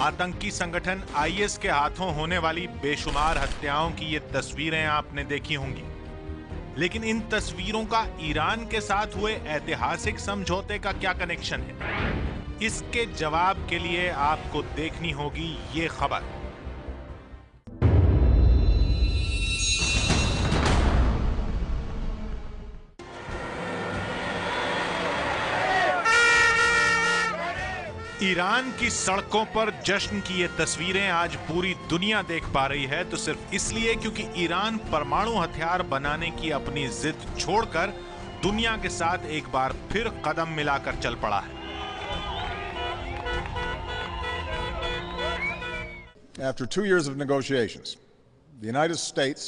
आतंकी संगठन आईएस के हाथों होने वाली बेशुमार हत्याओं की ये तस्वीरें आपने देखी होंगी, लेकिन इन तस्वीरों का ईरान के साथ हुए ऐतिहासिक समझौते का क्या कनेक्शन है? इसके जवाब के लिए आपको देखनी होगी ये खबर। ईरान की सड़कों पर जश्न की ये तस्वीरें आज पूरी दुनिया देख पा रही है, तो सिर्फ इसलिए क्योंकि ईरान परमाणु हथियार बनाने की अपनी जिद छोड़कर दुनिया के साथ एक बार फिर कदम मिलाकर चल पड़ा है। After 2 years of negotiations, the United States,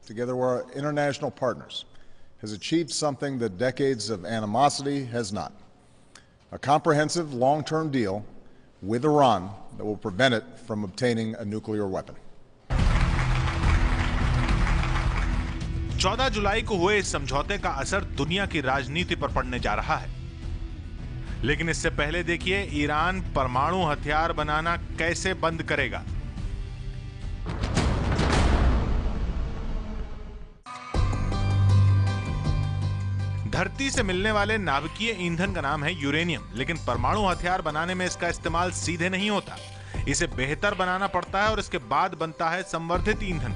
together with our international partners, has achieved something that decades of animosity has not. A comprehensive long-term deal with Iran that will prevent it from obtaining a nuclear weapon. 14 जुलाई को हुए इस समझौते का असर दुनिया की राजनीति पर पड़ने जा रहा है, लेकिन इससे पहले देखिए ईरान परमाणु हथियार बनाना कैसे बंद करेगा। धरती से मिलने वाले नाभिकीय ईंधन का नाम है यूरेनियम, लेकिन परमाणु हथियार बनाने में इसका इस्तेमाल सीधे नहीं होता। इसे बेहतर बनाना पड़ता है और इसके बाद बनता है संवर्धित ईंधन।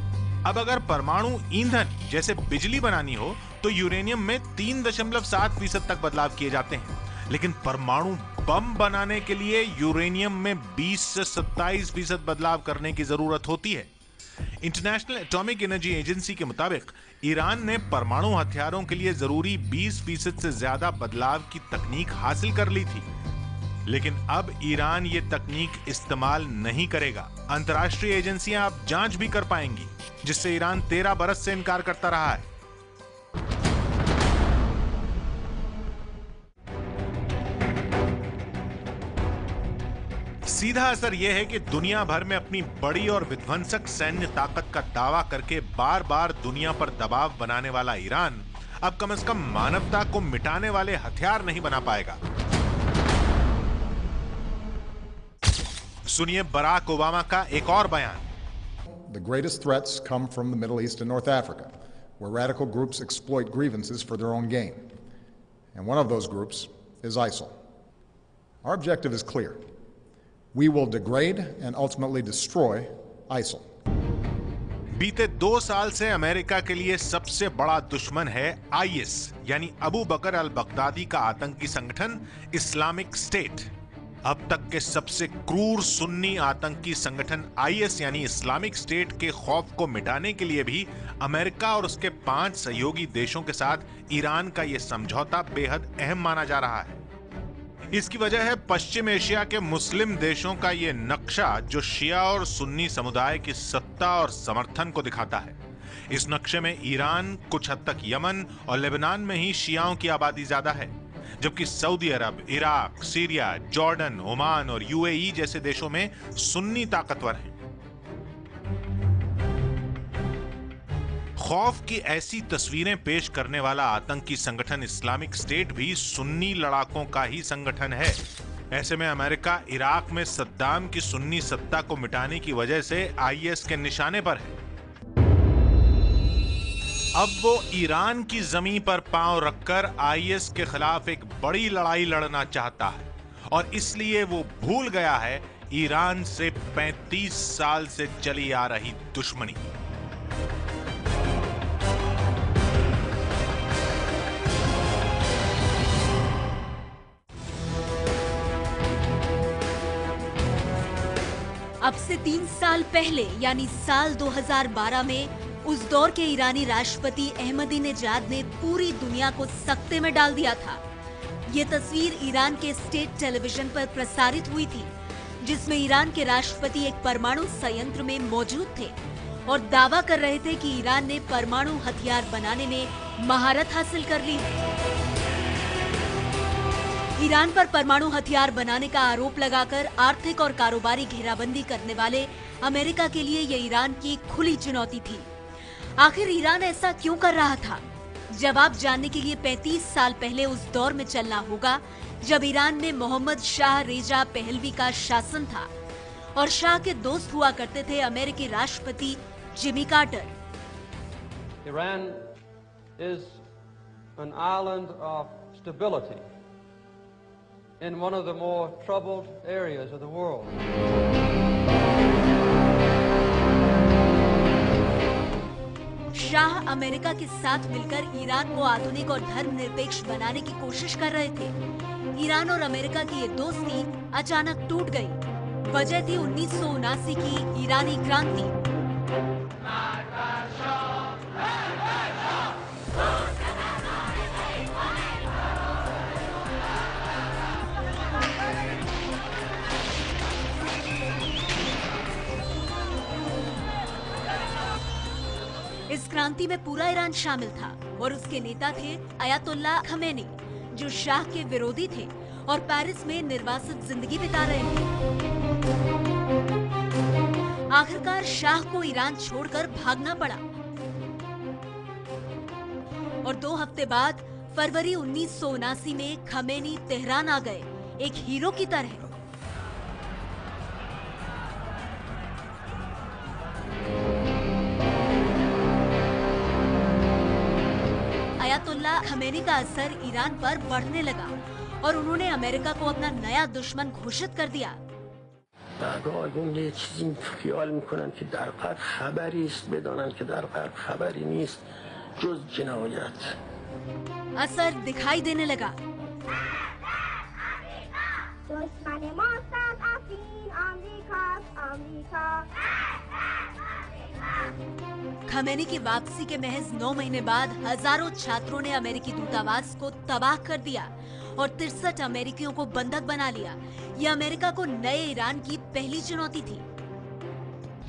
अब अगर परमाणु ईंधन जैसे बिजली बनानी हो तो यूरेनियम में 3.7% तक बदलाव किए जाते हैं, लेकिन परमाणु बम बनाने के लिए यूरेनियम में 20 से 27% बदलाव करने की जरूरत होती है। इंटरनेशनल एटॉमिक एनर्जी एजेंसी के मुताबिक ईरान ने परमाणु हथियारों के लिए जरूरी 20% से ज्यादा बदलाव की तकनीक हासिल कर ली थी, लेकिन अब ईरान ये तकनीक इस्तेमाल नहीं करेगा। अंतर्राष्ट्रीय एजेंसियां अब जांच भी कर पाएंगी, जिससे ईरान 13 बरस से इनकार करता रहा है। सीधा असर यह है कि दुनिया भर में अपनी बड़ी और विध्वंसक सैन्य ताकत का दावा करके बार बार दुनिया पर दबाव बनाने वाला ईरान अब कम से कम मानवता को मिटाने वाले हथियार नहीं बना पाएगा। सुनिए बराक ओबामा का एक और बयान। The greatest threats come from the Middle East and North Africa, where radical groups exploit grievances for their own gain. And one of those groups is ISIL. Our objective is clear. We will degrade and ultimately destroy ISIL. बीते 2 साल से America के लिए सबसे बड़ा दुश्मन है IS, यानी अबू बकर अल बगदादी का आतंकी संगठन इस्लामिक स्टेट। अब तक के सबसे क्रूर सुन्नी आतंकी संगठन आईएस यानी इस्लामिक स्टेट के खौफ को मिटाने के लिए भी अमेरिका और उसके 5 सहयोगी देशों के साथ ईरान का यह समझौता बेहद अहम माना जा रहा है। इसकी वजह है पश्चिम एशिया के मुस्लिम देशों का ये नक्शा, जो शिया और सुन्नी समुदाय की सत्ता और समर्थन को दिखाता है। इस नक्शे में ईरान, कुछ हद तक यमन और लेबनान में ही शियाओं की आबादी ज्यादा है, जबकि सऊदी अरब, इराक, सीरिया, जॉर्डन, ओमान और यूएई जैसे देशों में सुन्नी ताकतवर हैं। खौफ की ऐसी तस्वीरें पेश करने वाला आतंकी संगठन इस्लामिक स्टेट भी सुन्नी लड़ाकों का ही संगठन है। ऐसे में अमेरिका इराक में सद्दाम की सुन्नी सत्ता को मिटाने की वजह से आईएस के निशाने पर है। अब वो ईरान की जमीन पर पांव रखकर आईएस के खिलाफ एक बड़ी लड़ाई लड़ना चाहता है, और इसलिए वो भूल गया है ईरान से 35 साल से चली आ रही दुश्मनी। अब से 3 साल पहले यानी साल 2012 में उस दौर के ईरानी राष्ट्रपति अहमदीनेजाद ने पूरी दुनिया को सकते में डाल दिया था। ये तस्वीर ईरान के स्टेट टेलीविजन पर प्रसारित हुई थी, जिसमें ईरान के राष्ट्रपति एक परमाणु संयंत्र में मौजूद थे और दावा कर रहे थे कि ईरान ने परमाणु हथियार बनाने में महारत हासिल कर ली है। ईरान पर परमाणु हथियार बनाने का आरोप लगाकर आर्थिक और कारोबारी घेराबंदी करने वाले अमेरिका के लिए ये ईरान की खुली चुनौती थी। आखिर ईरान ऐसा क्यों कर रहा था? जवाब जानने के लिए 35 साल पहले उस दौर में चलना होगा जब ईरान में मोहम्मद शाह रेजा पहलवी का शासन था और शाह के दोस्त हुआ करते थे अमेरिकी राष्ट्रपति Jimmy Carter. Iran is an island of stability in one of the more troubled areas of the world. Shah America के साथ मिलकर ईरान को आधुनिक और धर्मनिरपेक्ष बनाने की कोशिश कर रहे थे। ईरान और अमेरिका की ये दोस्ती अचानक टूट गई। वजह थी 1979 की ईरानी क्रांति। इस क्रांति में पूरा ईरान शामिल था और उसके नेता थे अयातुल्ला खमेनी, जो शाह के विरोधी थे और पेरिस में निर्वासित जिंदगी बिता रहे थे। आखिरकार शाह को ईरान छोड़कर भागना पड़ा और 2 हफ्ते बाद फरवरी 1979 में खमेनी तेहरान आ गए, एक हीरो की तरह। अयातुल्ला खमेनी का असर ईरान पर बढ़ने लगा और उन्होंने अमेरिका को अपना नया दुश्मन घोषित कर दिया। असर दिखाई देने लगा। खमेनी की वापसी के महज 9 महीने बाद हजारों छात्रों ने अमेरिकी दूतावास को तबाह कर दिया और 63 अमेरिकियों को बंधक बना लिया। ये अमेरिका को नए ईरान की पहली चुनौती थी।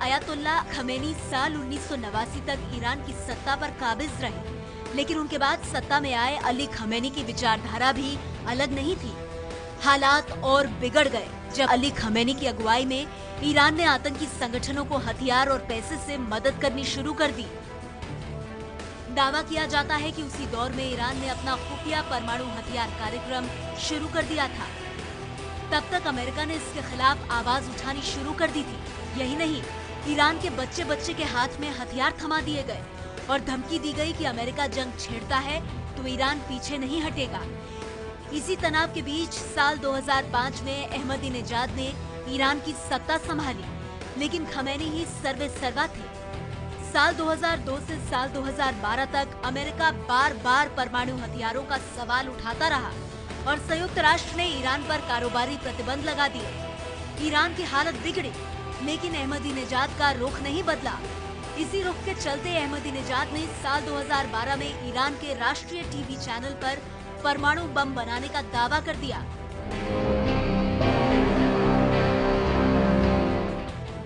अयातुल्ला खमेनी साल 1989 तक ईरान की सत्ता पर काबिज रहे, लेकिन उनके बाद सत्ता में आए अली खमेनी की विचारधारा भी अलग नहीं थी। हालात और बिगड़ गए जब अली खमेनी की अगुवाई में ईरान ने आतंकी संगठनों को हथियार और पैसे से मदद करनी शुरू कर दी। दावा किया जाता है कि उसी दौर में ईरान ने अपना खुफिया परमाणु हथियार कार्यक्रम शुरू कर दिया था। तब तक अमेरिका ने इसके खिलाफ आवाज उठानी शुरू कर दी थी। यही नहीं, ईरान के बच्चे बच्चे के हाथ में हथियार थमा दिए गए और धमकी दी गई कि अमेरिका जंग छेड़ता है तो ईरान पीछे नहीं हटेगा। इसी तनाव के बीच साल 2005 में अहमदीनेजाद ने ईरान की सत्ता संभाली, लेकिन खमेनी ही सर्वे सर्वा थे। साल 2002 से साल 2012 तक अमेरिका बार बार परमाणु हथियारों का सवाल उठाता रहा और संयुक्त राष्ट्र ने ईरान पर कारोबारी प्रतिबंध लगा दिए। ईरान की हालत बिगड़ी, लेकिन अहमदीनेजाद का रुख नहीं बदला। इसी रुख के चलते अहमदीनेजाद ने साल 2012 में ईरान के राष्ट्रीय टीवी चैनल पर परमाणु बम बनाने का दावा कर दिया।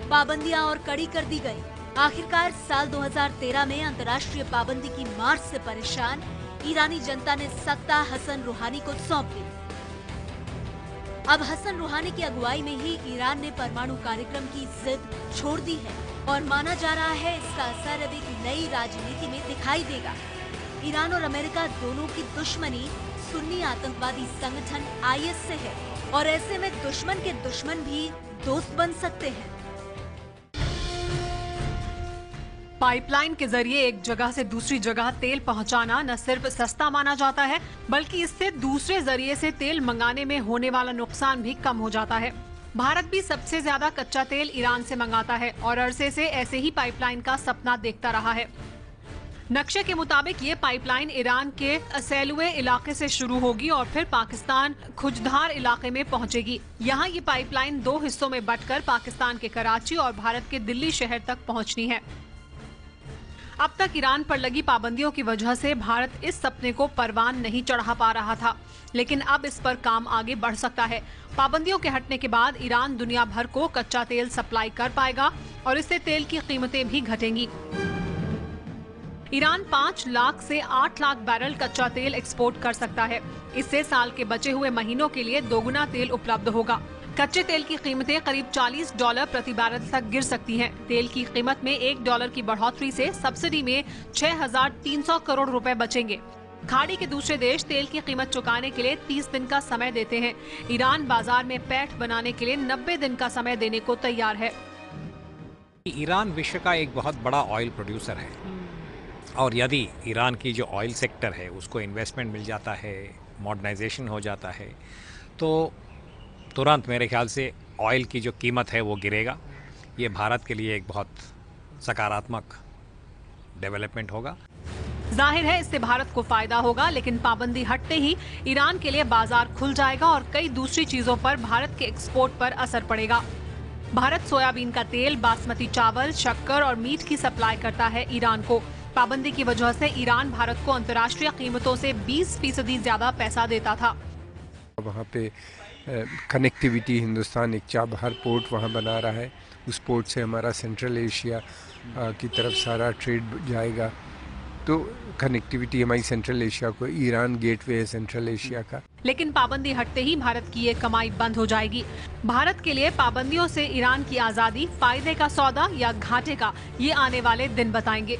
पाबंदियां और कड़ी कर दी गई। आखिरकार साल 2013 में अंतर्राष्ट्रीय पाबंदी की मार से परेशान ईरानी जनता ने सत्ता हसन रूहानी को सौंप दी। अब हसन रूहानी की अगुवाई में ही ईरान ने परमाणु कार्यक्रम की जिद छोड़ दी है और माना जा रहा है इसका असर अब एक नई राजनीति में दिखाई देगा। ईरान और अमेरिका दोनों की दुश्मनी सुन्नी आतंकवादी संगठन IS से है और ऐसे में दुश्मन के दुश्मन भी दोस्त बन सकते हैं। पाइपलाइन के जरिए एक जगह से दूसरी जगह तेल पहुंचाना न सिर्फ सस्ता माना जाता है, बल्कि इससे दूसरे जरिए से तेल मंगाने में होने वाला नुकसान भी कम हो जाता है। भारत भी सबसे ज्यादा कच्चा तेल ईरान से मंगाता है और अरसे से ऐसे ही पाइपलाइन का सपना देखता रहा है। नक्शे के मुताबिक ये पाइपलाइन ईरान के असैलुए इलाके से शुरू होगी और फिर पाकिस्तान खुजधार इलाके में पहुंचेगी। यहाँ ये पाइपलाइन 2 हिस्सों में बंटकर पाकिस्तान के कराची और भारत के दिल्ली शहर तक पहुंचनी है। अब तक ईरान पर लगी पाबंदियों की वजह से भारत इस सपने को परवान नहीं चढ़ा पा रहा था, लेकिन अब इस पर काम आगे बढ़ सकता है। पाबंदियों के हटने के बाद ईरान दुनिया भर को कच्चा तेल सप्लाई कर पाएगा और इससे तेल की कीमतें भी घटेंगी। ईरान 5 लाख से 8 लाख बैरल कच्चा तेल एक्सपोर्ट कर सकता है। इससे साल के बचे हुए महीनों के लिए दोगुना तेल उपलब्ध होगा। कच्चे तेल की कीमतें करीब $40 प्रति बैरल तक गिर सकती हैं। तेल की कीमत में $1 की बढ़ोतरी से सब्सिडी में 6,300 करोड़ रुपए बचेंगे। खाड़ी के दूसरे देश तेल की कीमत चुकाने के लिए 30 दिन का समय देते हैं। ईरान बाजार में पैठ बनाने के लिए 90 दिन का समय देने को तैयार है। ईरान विश्व का एक बहुत बड़ा ऑयल प्रोड्यूसर है और यदि ईरान की जो ऑयल सेक्टर है उसको इन्वेस्टमेंट मिल जाता है, मॉडर्नाइजेशन हो जाता है, तो तुरंत मेरे ख्याल से ऑयल की जो कीमत है वो गिरेगा। ये भारत के लिए एक बहुत सकारात्मक डेवलपमेंट होगा। जाहिर है इससे भारत को फायदा होगा, लेकिन पाबंदी हटते ही ईरान के लिए बाजार खुल जाएगा और कई दूसरी चीजों पर भारत के एक्सपोर्ट पर असर पड़ेगा। भारत सोयाबीन का तेल, बासमती चावल, शक्कर और मीट की सप्लाई करता है ईरान को। पाबंदी की वजह से ईरान भारत को अंतर्राष्ट्रीय कीमतों से 20% ज्यादा पैसा देता था। वहाँ पे कनेक्टिविटी, हिंदुस्तान एक चाबहार पोर्ट वहाँ बना रहा है, उस पोर्ट से हमारा सेंट्रल एशिया की तरफ सारा ट्रेड जाएगा, तो कनेक्टिविटी हमारी सेंट्रल एशिया को, ईरान गेटवे है सेंट्रल एशिया का। लेकिन पाबंदी हटते ही भारत की ये कमाई बंद हो जाएगी। भारत के लिए पाबंदियों से ईरान की आजादी फायदे का सौदा या घाटे का, ये आने वाले दिन बताएंगे।